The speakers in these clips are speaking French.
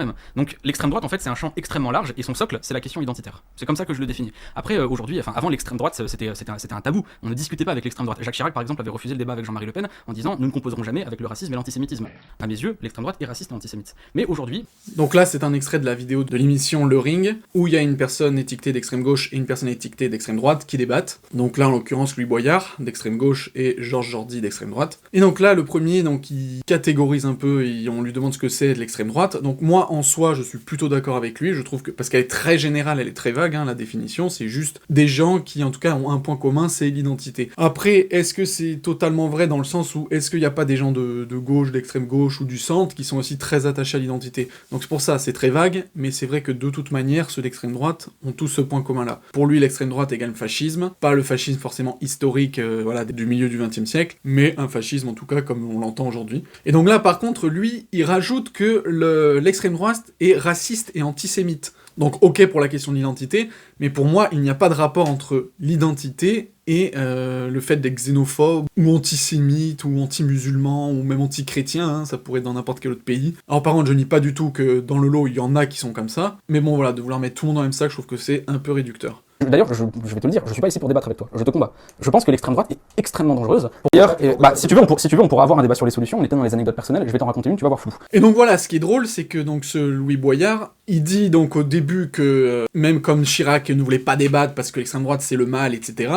même. Donc l'extrême droite en fait c'est un champ extrêmement large et son socle c'est la question identitaire. C'est comme ça que je le définis. Après aujourd'hui, enfin avant l'extrême droite c'était un tabou. On ne discutait pas avec l'extrême droite. Jacques Chirac par exemple avait refusé le débat avec Jean-Marie Le Pen en disant nous ne composerons jamais avec le racisme et l'antisémitisme. À mes yeux, l'extrême droite est raciste et antisémite. Mais aujourd'hui, donc là c'est un extrait de la vidéo de l'émission Le Ring où il y a une personne étiquetée d'extrême gauche et une personne étiquetée d'extrême droite qui débattent. Donc là en l'occurrence Louis Boyard d'extrême gauche et Georges Jordi d'extrême droite. Et donc là le premier donc il catégorise un peu et on lui demande ce que c'est de l'extrême droite. Donc moi en soi je suis plutôt d'accord avec lui, je trouve que parce qu'elle est très générale, elle est très vague hein, la définition, c'est juste des gens qui en tout cas ont un point commun, c'est l'identité. Après est-ce que c'est totalement vrai dans le sens où est-ce qu'il n'y a pas des gens de gauche, d'extrême gauche ou du centre qui sont aussi très attachés à l'identité? Donc c'est pour ça, c'est très vague, mais c'est vrai que de toute manière ceux d'extrême droite ont tous ce point commun là. Pour lui l'extrême droite égale fascisme, pas le fascisme forcément historique voilà, du milieu du XXe siècle, mais un fascisme en tout cas comme on l'entend aujourd'hui. Et donc là par contre lui il rajoute que l'extrême droite est raciste et antisémite. Donc ok pour la question de l'identité, mais pour moi il n'y a pas de rapport entre l'identité et le fait d'être xénophobe, ou antisémite, ou anti-musulman, ou même anti-chrétien, hein, ça pourrait être dans n'importe quel autre pays. Alors par contre je nie pas du tout que dans le lot il y en a qui sont comme ça, mais bon voilà, de vouloir mettre tout le monde dans le même sac, je trouve que c'est un peu réducteur. D'ailleurs, je vais te le dire, je suis pas ici pour débattre avec toi, je te combats. Je pense que l'extrême droite est extrêmement dangereuse. D'ailleurs, si tu veux, on pourra avoir un débat sur les solutions, on était dans les anecdotes personnelles, je vais t'en raconter une, tu vas voir flou. Et donc voilà, ce qui est drôle, c'est que donc ce Louis Boyard, il dit donc au début que même comme Chirac ne voulait pas débattre parce que l'extrême droite c'est le mal, etc.,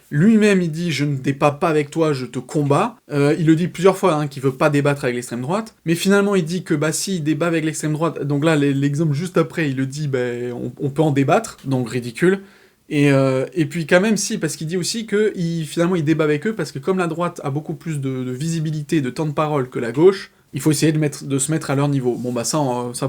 lui-même il dit « je ne débat pas avec toi, je te combats ». Il le dit plusieurs fois hein, qu'il veut pas débattre avec l'extrême droite, mais finalement il dit que bah si il débat avec l'extrême droite, donc là l'exemple juste après il le dit bah, on peut en débattre, donc ridicule. Et puis quand même si, parce qu'il dit aussi que finalement il débat avec eux, parce que comme la droite a beaucoup plus de visibilité, de temps de parole que la gauche, il faut essayer de se mettre à leur niveau. Bon bah ça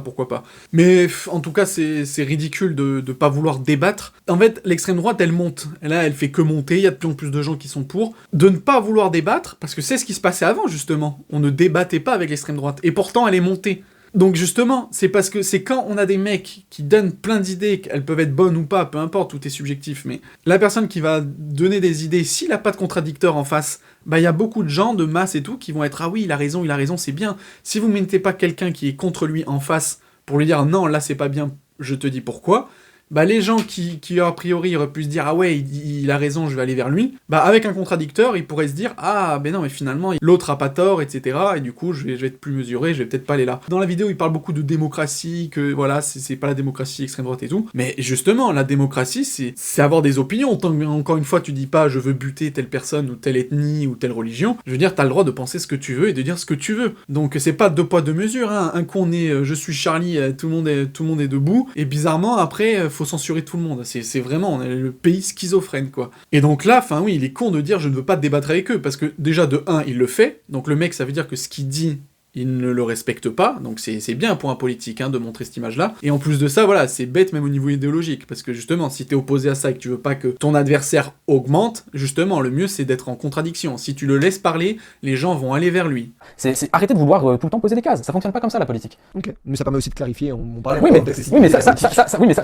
pourquoi pas. Mais en tout cas c'est ridicule de pas vouloir débattre. En fait l'extrême droite elle monte, et là elle fait que monter, il y a de plus en plus de gens qui sont pour. De ne pas vouloir débattre, parce que c'est ce qui se passait avant justement, on ne débattait pas avec l'extrême droite, et pourtant elle est montée. Donc justement, c'est parce que c'est quand on a des mecs qui donnent plein d'idées, qu'elles peuvent être bonnes ou pas, peu importe, tout est subjectif, mais la personne qui va donner des idées, s'il a pas de contradicteur en face, bah il y a beaucoup de gens de masse et tout qui vont être « Ah oui, il a raison, c'est bien ». Si vous mettez pas quelqu'un qui est contre lui en face pour lui dire « Non, là c'est pas bien, je te dis pourquoi », bah les gens qui a priori auraient pu se dire « Ah ouais, il a raison, je vais aller vers lui », bah avec un contradicteur, ils pourraient se dire « Ah, ben non, mais finalement, l'autre a pas tort, etc. » et du coup, je vais être plus mesuré, je vais peut-être pas aller là. Dans la vidéo, il parle beaucoup de démocratie, que voilà, c'est pas la démocratie extrême droite et tout, mais justement, la démocratie, c'est avoir des opinions. Encore une fois, tu dis pas « Je veux buter telle personne, ou telle ethnie, ou telle religion », je veux dire, t'as le droit de penser ce que tu veux et de dire ce que tu veux. Donc c'est pas deux poids, deux mesures, hein. Un coup on est « Je suis Charlie », tout le monde est debout, et bizarrement, après, faut censurer tout le monde, c'est vraiment, on est le pays schizophrène, quoi. Et donc là, enfin oui, il est con de dire je ne veux pas débattre avec eux, parce que déjà, de 1, il le fait, donc le mec, ça veut dire que ce qu'il dit, il ne le respecte pas, donc c'est bien pour un politique, hein, de montrer cette image-là, et en plus de ça, voilà, c'est bête même au niveau idéologique, parce que justement, si t'es opposé à ça et que tu veux pas que ton adversaire augmente, justement, le mieux c'est d'être en contradiction. Si tu le laisses parler, les gens vont aller vers lui. C'est arrêter de vouloir tout le temps poser des cases, ça fonctionne pas comme ça la politique. Ok, mais ça permet aussi de clarifier, on parle... Oui, mais ça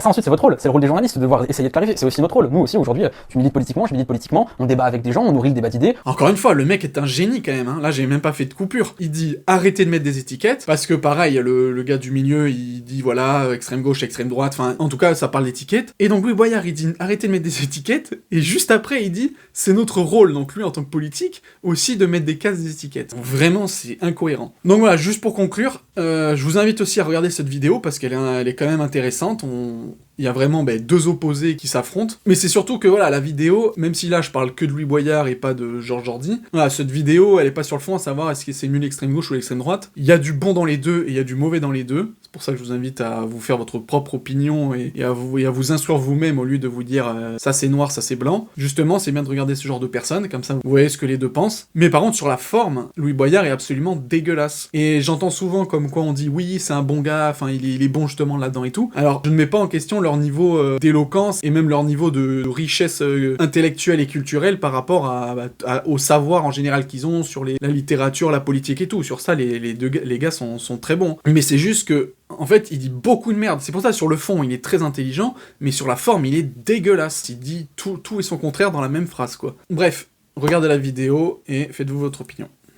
ensuite c'est votre rôle, c'est le rôle des journalistes de devoir essayer de clarifier, c'est aussi notre rôle. Nous aussi aujourd'hui, tu milites politiquement, je milite politiquement, on débat avec des gens, on nourrit le débat d'idées. Encore une fois, le mec est un génie quand même, hein. Là j'ai même pas fait de coupure. Il dit arrêtez de mettre des étiquettes, parce que pareil, le gars du milieu, il dit voilà, extrême gauche, extrême droite, enfin en tout cas ça parle d'étiquettes. Et donc Louis Boyard il dit arrêtez de mettre des étiquettes, et juste après il dit c'est notre rôle, donc lui en tant que politique, aussi de mettre des cases des étiquettes. Donc, vraiment c'est incohérent. Donc voilà, juste pour conclure, je vous invite aussi à regarder cette vidéo, parce qu'elle est quand même intéressante. Il y a vraiment deux opposés qui s'affrontent, mais c'est surtout que voilà, la vidéo, même si là je parle que de Louis Boyard et pas de Georges Jordi, voilà, cette vidéo elle est pas sur le fond à savoir est-ce que c'est mieux l'extrême gauche ou l'extrême droite. Il y a du bon dans les deux et il y a du mauvais dans les deux, c'est pour ça que je vous invite à vous faire votre propre opinion et à vous instruire vous-même au lieu de vous dire ça c'est noir, ça c'est blanc. Justement c'est bien de regarder ce genre de personnes, comme ça vous voyez ce que les deux pensent. Mais par contre sur la forme, Louis Boyard est absolument dégueulasse. Et j'entends souvent comme quoi on dit oui c'est un bon gars, enfin il est bon justement là-dedans et tout. Alors je ne mets pas en question leur niveau d'éloquence et même leur niveau de richesse intellectuelle et culturelle par rapport au savoir en général qu'ils ont sur la littérature, la politique et tout. Sur ça, les gars sont très bons. Mais c'est juste que, en fait, il dit beaucoup de merde. C'est pour ça, sur le fond, il est très intelligent, mais sur la forme, il est dégueulasse. Il dit tout et son contraire dans la même phrase, quoi. Bref, regardez la vidéo et faites-vous votre opinion.